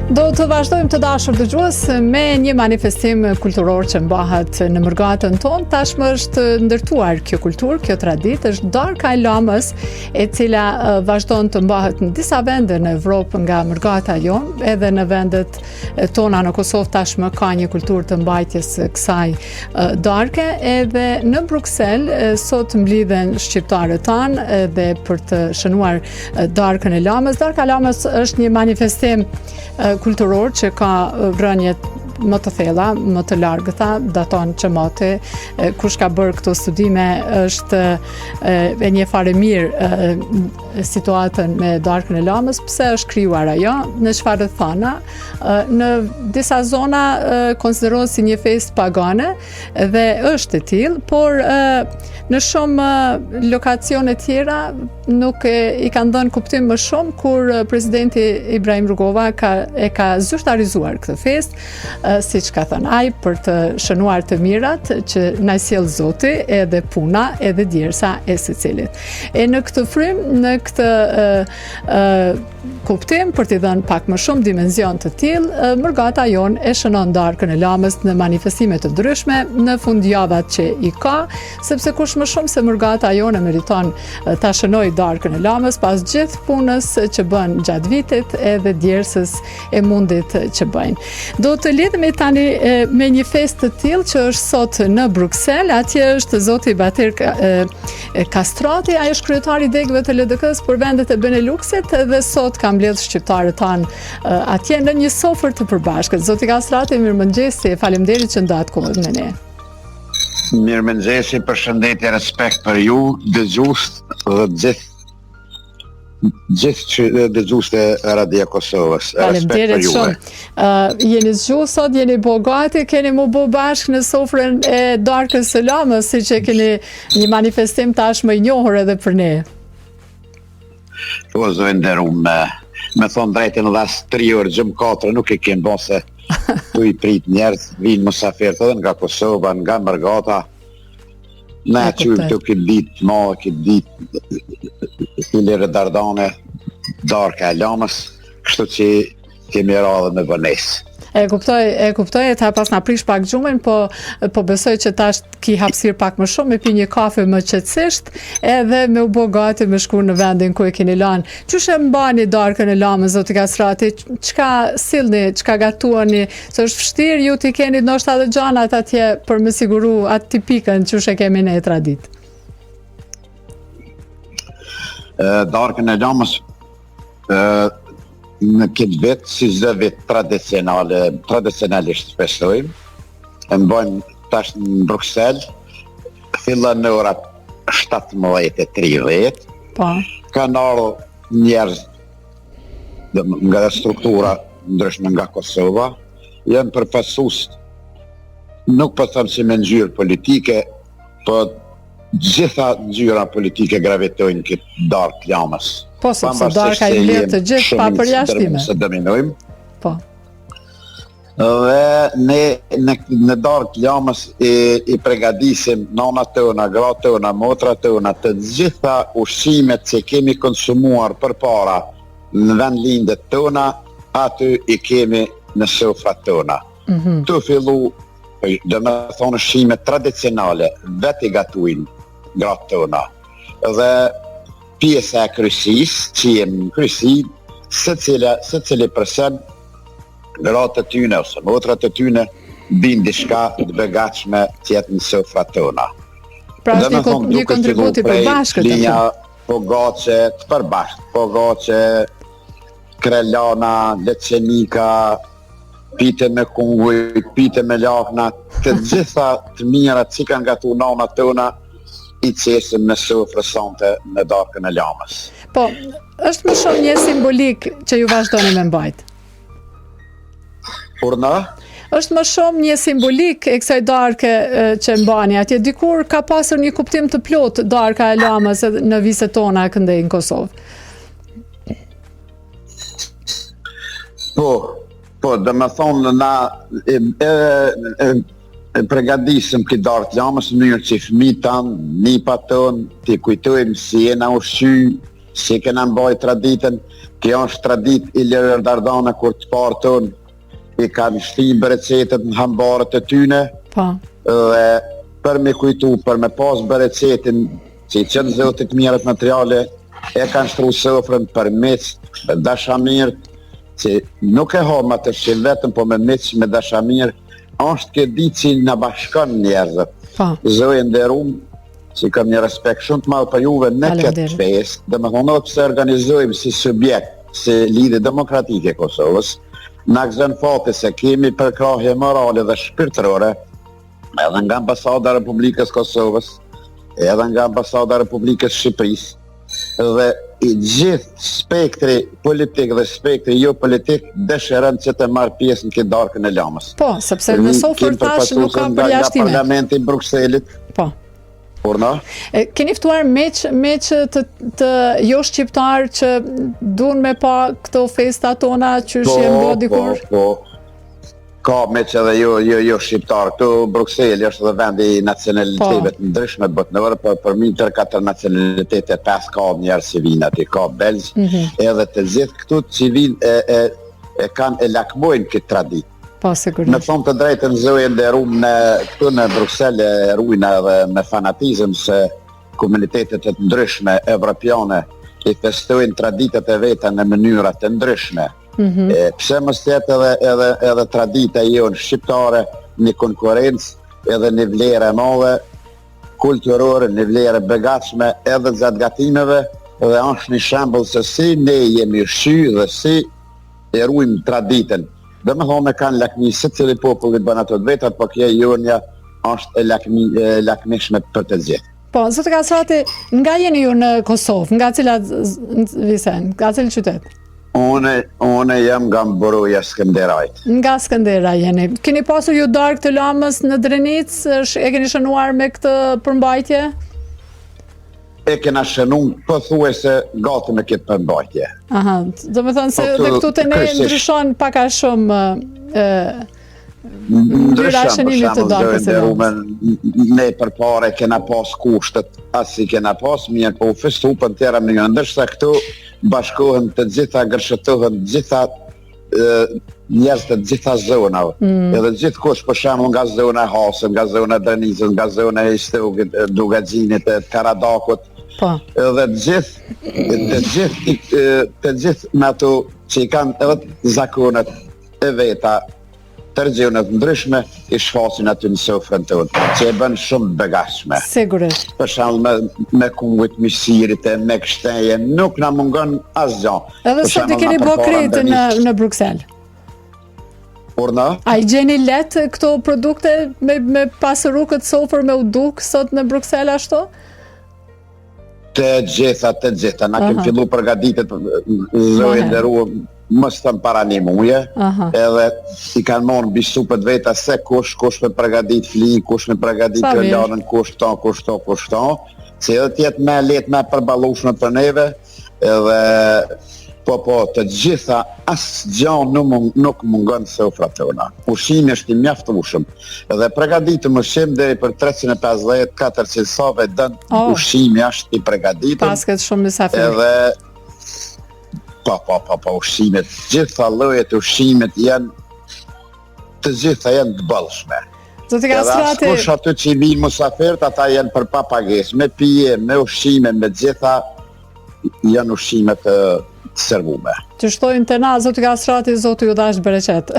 Do të vazhdojmë të dashur dëgjues me një manifestim kulturor që mbahet në Mërgatën tonë. Tashmë është ndërtuar kjo kulturë, kjo traditë, është darka e lamës, e cila vazhdon të mbahet në disa vende në Evropë nga Mërgata jon, edhe në vendet tona në Kosovë tashmë ka një kulturë të mbajtjes kësaj darke, edhe në Bruksel sot mblidhen shqiptarët tanë dhe për të shënuar darkën e lamës. Darka e lamës është një manifestim kulturor që ka rënjet më të thella, më të largëta, daton që moti. Kush ka bërë këto studime është e një fare mirë situatën me darkën e lamës, pse është krijuar ajo, në çfarë thana. Në disa zona konsiderohet si një festë pagane dhe është e tillë, por në shumë lokacione tjera nuk i kanë dhënë kuptim më shumë kur presidenti Ibrahim Rugova e ka zyrtarizuar këtë festë, siç ka thënë ai, për të shënuar të mirat që na sjell Zoti, edhe puna, edhe djersa e secilit. E në këtë frym, në këtë kuptim, për t'i dhënë pak më shumë dimension të tillë, Mërgata jon e shënon darkën e lamës në manifestime të ndryshme në fundjavat që i ka, sepse kush më shumë se Mërgata jon e meriton ta shënojë darkën e lamës pas gjithë punës që bën gjatë vitit edhe djersës e mundit që bëjnë. Do të lidhemi tani me një festë të tillë që është sot në Bruksel. Atje është zoti Batir Kastrati, ai është kryetari i degëve të LDK-s për vendet e Beneluxit dhe sot ka mbledh shqiptarët tanë atje në një sofër të përbashkët. Zoti Kastrati, mirëmëngjesi, faleminderit që ndat kohën me ne. Mirëmëngjesi, përshëndetje, respekt për ju, dëgjues dhe gjithë që dëgjues të Radio Kosovës. Faleminderit shumë. Jeni zgjuar sot, jeni bogati, keni mu bë bashkë në sofrën e darkës së lamës, siç e keni një manifestim tashmë i njohur edhe për ne. Po zë nderuam, me thonë drejtën edhe as 3 orë gjëm 4 nuk e kem bën se tu i prit njerëz, vinë musafirë edhe nga Kosova, nga Mërgata. Na qyllë të këtë ditë ma, këtë ditë Filere Dardane, darka e lamës, kështu që kemi radhë me vënesë. E kuptoj, ta pas na prish pak gjumin, po besoj që tash ki hapësirë pak më shumë, me pi një kafe më qetësisht, edhe me u bë gati me shku në vendin ku e keni lanë. Qysh e mbani darkën e lamës, zoti Kastrati? Çka sillni, çka gatuani? Se është vështirë, ju t'i keni ndoshta edhe gjanat atje për me siguru atë tipikën qysh e kemi ne traditë. Darkën e lamës në këtë vetë, si çdo vetë tradicionalisht festojmë, e mbajmë tash në Bruksel, fillan në orat 17:30, kanë ardhur njerëz nga struktura ndryshme nga Kosova, janë përfaqësues, nuk po them si me ngjyrë politike, po gjitha ngjyra politike gravitojnë këtë darkë lamës. Po, sepse darka i mbledh të gjithë pa përjashtime. Se dominojmë. Po. Dhe në darkë lamës i përgatisim nënat tona, gratë tona, motrat tona, të gjitha ushqimet që kemi konsumuar përpara në vendlindet tona, aty i kemi në sofrat tona. Të fillu, dhe me thonë ushqimet tradicionale, vetë i gatuin gratë tona. Dhe pjesa e kryqësisë, që jenë në kryqësi, se cili përsen gratë të tyne ose motrat të tyne bin diçka të begatshme që jetë në sofrat tona. Pra është një kontribut i përbashkët. Linja pogace të përbashkët, pogace, krelana, lecenika, pite me kunguj, pite me lakna, të gjitha të mirat që kanë gatu nana tona, i qesim në sofrë sante në darkën e lamës. Po, është më shumë një simbolik që ju vazhdoni me mbajt? Por në? Është më shumë një simbolik e kësaj darke që mbani atje. Dikur ka pasur një kuptim të plot darka e lamës në viset tona këndej në Kosovë. Po, dhe me thonë na përgatisim këtë darkë lamës në mënyrë që fëmijët tanë, nipat tonë, t'i kujtojmë si jena ushqy, si kena mbaj traditën, kjo është tradit i Lirë Dardana kur të parë tonë i kanë shtim bereqetet në hambarët e tyne, dhe për me kujtu, për me pas bereqetin, që i qënë zotit mirët materiale, e kanë shtru sofrën për meq, dashamirë, që nuk e ha më të shqim vetëm, po me meq, me dashamirë, është këtë ditë që në bashkon njerëzët. Zojë nderum, që kam një respekt shumë të madhë për juve në këtë fest, dhe me thonë pëse organizojmë si subjekt, si lidhje demokratike Kosovës, në gëzën fati se kemi përkrahje morale dhe shpirtërore, edhe nga Ambasada Republikës Kosovës, edhe nga Ambasada Republikës Shqipërisë, dhe i gjithë spektri politik dhe spektri jo politik dëshiron që të marrë pjesë në këtë darkën e lamës. Po, sepse në sofër tash nuk ka përjashtime. Nga parlamenti Brukselit. Po. Por na? Keni ftuar meq të jo shqiptar që duan me pa këto festa tona që shjem bo dikur? Po. Ka meq edhe jo shqiptar. Këtu Brukseli është dhe vendi i nacionalitetet ndryshme botërore, por për mi tër 4 nacionalitete 5 ka njerë që vinë aty, ka belgj, edhe të gjithë këtu që vinë e kanë e lakmojnë këtë traditë. Po, sigurisht. Me thonë të drejtën zojën dhe rrumë këtu në Bruxelles e rrujna dhe me fanatizëm se komunitetet e ndryshme evropiane i festojnë traditet e veta në mënyrat të ndryshme. Pse mos jetë edhe tradita jonë shqiptare një konkurencë edhe një vlerë e madhe kulturore, një vlerë e begatshme edhe gjatë gatimeve dhe është një shembull se si ne jemi shy dhe si e ruajmë traditën. Dhe me thonë kanë lakmi se cili populli bën ato të vetat, po kjo jonja është e lakmishme për të gjithë. Po, zotë Kasrati, nga jeni ju në Kosovë, nga cila visen, nga cili qytet? Une jam nga Mboroja Skënderajt. Nga Skënderaj jeni. Keni pasur ju darkë të lamës në Drenic, e keni shënuar me këtë përmbajtje? E kena shënun pothuajse gati me këtë përmbajtje. Aha, do me thënë se dhe këtu të ne ndryshon paka shumë ndryshon për shembull dhe rumën ne përpare kena pas kushtet as si kena pas mirë po festu për tjera më ndërsa këtu bashkohen të gjitha gërshëtohen të gjitha njerëz të gjitha zonave. Edhe gjithkush për shembull nga zona e Hasën, nga zona e Drenizës, nga zona e Istogit, Dugaxhinit, e Karadakut. Po. Edhe të gjithë me ato që i kanë edhe zakonet e veta të regionet ndryshme i shfasin aty në sofrën tonë, që e bën shumë begatshme. Sigurisht. Për shembull me kungujt mishirit e me kështeje, nuk na mungon asgjë. Edhe sot i keni bë kretë në Bruksel. Por na? A i gjeni letë këto produkte me pasëru këtë sofër me uduk sot në Bruksel ashtu? Të gjitha. Na kemi fillu përgatitet zojën dhe ruë mos thëm para një muje, edhe i kanë morë mbi supët veta se kush me përgatit fli, kush me përgatit kërlanën, kush ton, që edhe tjetë me letë me përbalushme për neve, edhe po, të gjitha asë gjanë nuk mungon sofra tona. Ushimi është i mjaftueshëm, edhe përgatitëm ushim deri për 350-400 save dënë ushimi është i përgatitëm. Pas këtë shumë misafir. Edhe Po, ushqimet, gjitha llojet ushqimet të gjitha janë të bollshme. Zotë Kastrati, edhe askush aty që vinë musafirët, ata janë për pa pagesë, me pije, me ushqime, me gjitha janë ushqime të servume. Që shtojnë të na, Zotë Kastrati, Zotë ju dash bereqet.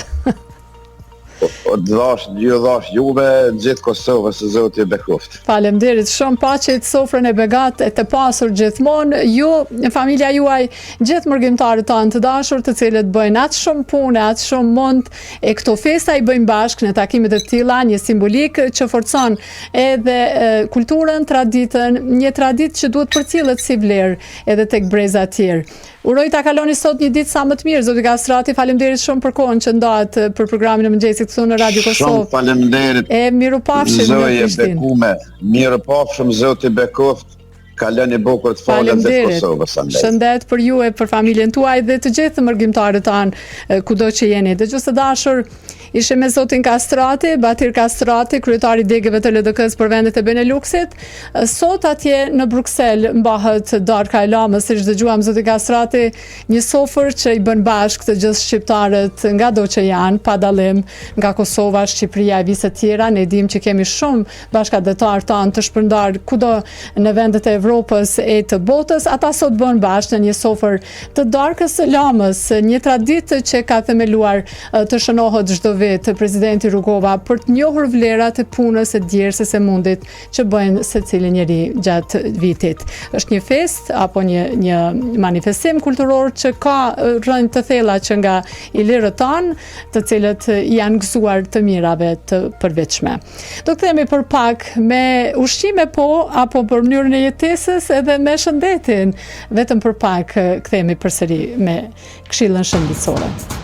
Ju dhash juve gjithë Kosovës, Zotë ju bekoft. Faleminderit, shumë paqet, sofrën e begat, e të pasur gjithmonë, ju, familja juaj, gjithë mërgjimtarët tanë të dashur, të cilët bëjnë atë shumë punë, atë shumë mund, e këto festa i bëjnë bashkë në takimet e tilla, një simbolik që forcon edhe kulturën, traditën, një traditë që duhet përcjellet si vlerë edhe tek breza të tjerë. Uroj ta kaloni sot një ditë sa më të mirë, Zoti Kastrati, faleminderit shumë për kohën që ndahet për programin e mëngjesit këtu në Radio Kosovë. Shumë faleminderit. E mirupafshim në Prishtinë. Bekume, mirupafshim Zoti bekoft. Kaloni bukur të falem dhe Kosovës. Shëndet për ju e për familjen tuaj dhe të gjithë mërgjimtarët tanë kudo që jeni. Dëgjues të dashur, Ishe me zotin Kastrati, Batir Kastrati, kryetari degëve të LDK-s për vendet e Beneluxit. Sot atje në Bruksel mbahet darka e lamës, siç dëgjuam zotin Kastrati, një sofër që i bën bashkë të gjithë shqiptarët nga do që janë, pa dallim, nga Kosova, Shqipëria e vise tjera. Ne dim që kemi shumë bashkëdhetar tanë të shpërndar kudo në vendet e Evropës e të botës. Ata sot bën bashkë në një sofër të darkës së lamës, një traditë që ka themeluar të shënohet çdo vit presidenti Rugova për të njohur vlerat e punës e djersës e mundit që bëjnë secili njeri gjatë vitit. Është një fest apo një manifestim kulturor që ka rënë të thella që nga ilirët tanë, të cilët janë gëzuar të mirave të përveçme. Do kthehemi për pak me ushqime apo për mënyrën e jetesës edhe me shëndetin. Vetëm për pak kthehemi përsëri me këshillën shëndetësore.